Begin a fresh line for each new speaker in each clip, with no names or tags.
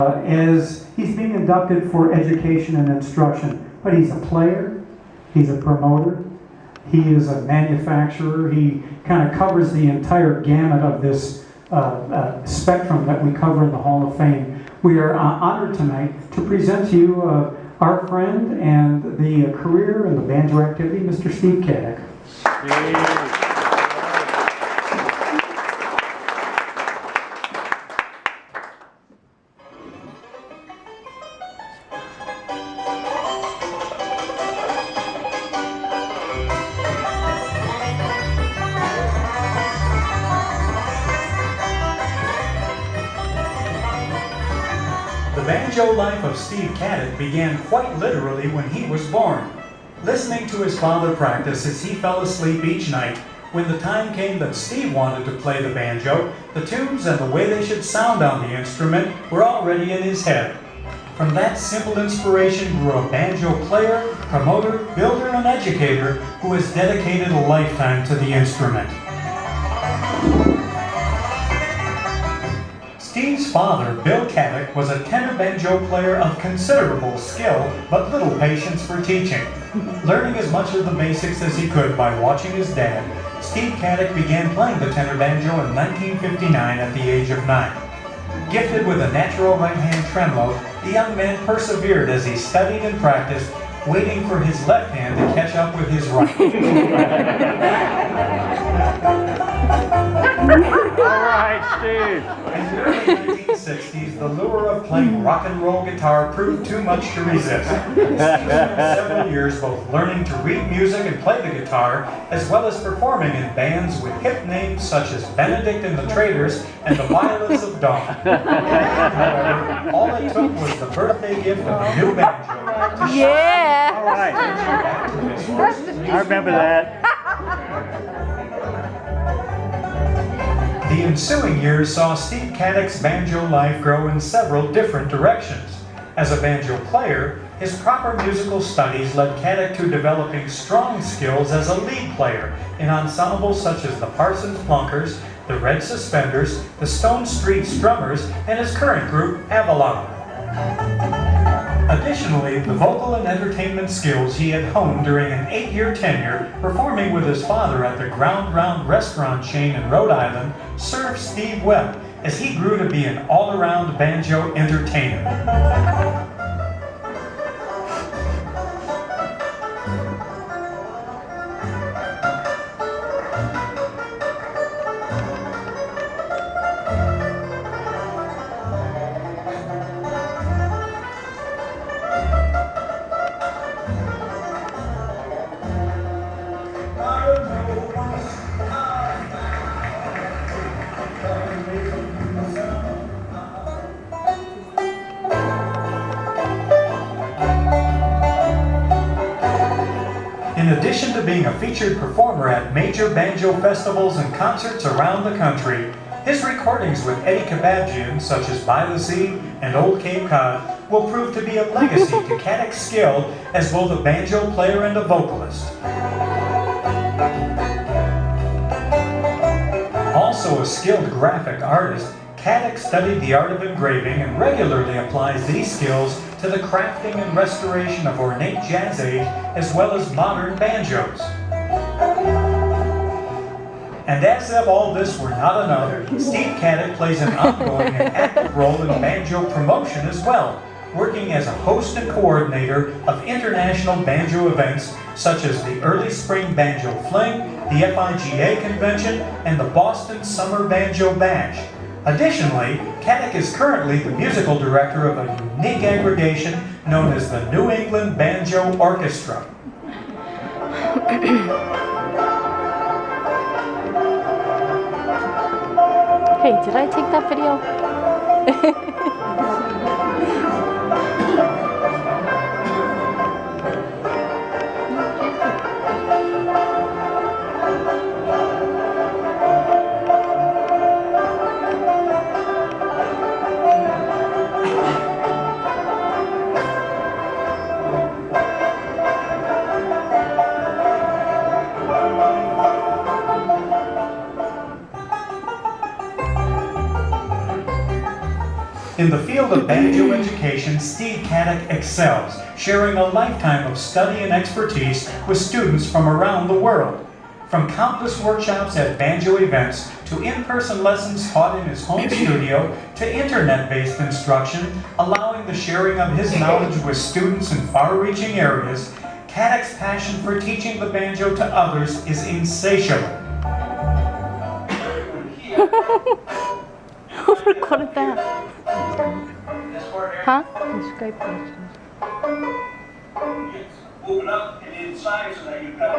is he's being inducted for education and instruction, but he's a player, he's a promoter, he is a manufacturer, he kind of covers the entire gamut of this spectrum that we cover in the Hall of Fame. We are honored tonight to present to you our friend and the career in the banjo activity, Mr. Steve Caddick.
The banjo life of Steve Caddick began quite literally when he was born. Listening to his father practice as he fell asleep each night, when the time came that Steve wanted to play the banjo, the tunes and the way they should sound on the instrument were already in his head. From that simple inspiration grew a banjo player, promoter, builder, and educator who has dedicated a lifetime to the instrument. Steve's father, Bill Caddick, was a tenor banjo player of considerable skill, but little patience for teaching. Learning as much of the basics as he could by watching his dad, Steve Caddick began playing the tenor banjo in 1959 at the age of 9. Gifted with a natural right-hand tremolo, the young man persevered as he studied and practiced, waiting for his left hand to catch up with his right.
All right, Steve.
In the early 1960s, the lure of playing rock and roll guitar proved too much to resist. Steve spent several years both learning to read music and play the guitar, as well as performing in bands with hip names such as Benedict and the Traders and the Violets of Dawn. However, all it took was the birthday gift of a new banjo to
Yeah. All right.
back to his first music.
I remember that.
The ensuing years saw Steve Caddick's banjo life grow in several different directions. As a banjo player, his proper musical studies led Caddick to developing strong skills as a lead player in ensembles such as the Parsons Plunkers, the Red Suspenders, the Stone Street Strummers, and his current group, Avalon. Additionally, the vocal and entertainment skills he had honed during an 8-year tenure performing with his father at the Ground Round restaurant chain in Rhode Island served Steve well as he grew to be an all-around banjo entertainer. In addition to being a featured performer at major banjo festivals and concerts around the country, his recordings with Eddie Kabadjian, such as By the Sea and Old Cape Cod, will prove to be a legacy to Caddick's skill as both a banjo player and a vocalist. Also a skilled graphic artist, Caddick studied the art of engraving and regularly applies these skills to the crafting and restoration of ornate jazz age as well as modern banjos. And as if all this were not enough, Steve Caddick plays an ongoing and active role in banjo promotion as well, working as a host and coordinator of international banjo events such as the Early Spring Banjo Fling, the FIGA Convention, and the Boston Summer Banjo Bash. Additionally, Caddick is currently the musical director of a unique aggregation known as the New England Banjo Orchestra.
Hey, did I take that video?
In the field of banjo education, Steve Caddick excels, sharing a lifetime of study and expertise with students from around the world. From countless workshops at banjo events, to in-person lessons taught in his home studio, to internet-based instruction, allowing the sharing of his knowledge with students in far-reaching areas, Caddick's passion for teaching the banjo to others is insatiable.
Who recorded that? Huh?
Move it up and inside so that you cut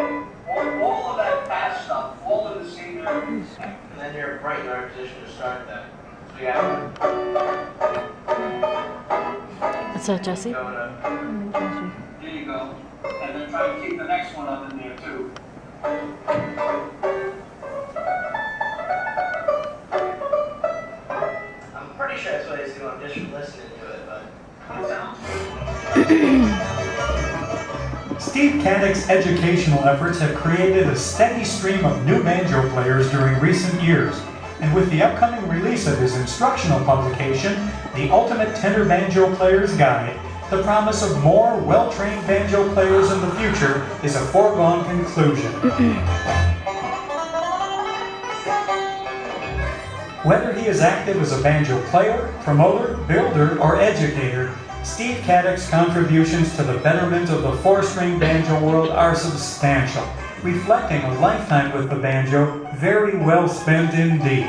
all of that fast stuff, all of the same area. And then you're right in our position to start that. So you have
Is that Jesse?
there you go. And then try to keep the next one up in there too. I'm pretty sure that's what he's doing, just from listening to it, but it sounds
Steve Caddick's educational efforts have created a steady stream of new banjo players during recent years, and with the upcoming release of his instructional publication, The Ultimate Tenor Banjo Player's Guide, the promise of more well-trained banjo players in the future is a foregone conclusion. Whether he is active as a banjo player, promoter, builder, or educator, Steve Caddick's contributions to the betterment of the four-string banjo world are substantial, reflecting a lifetime with the banjo very well spent indeed.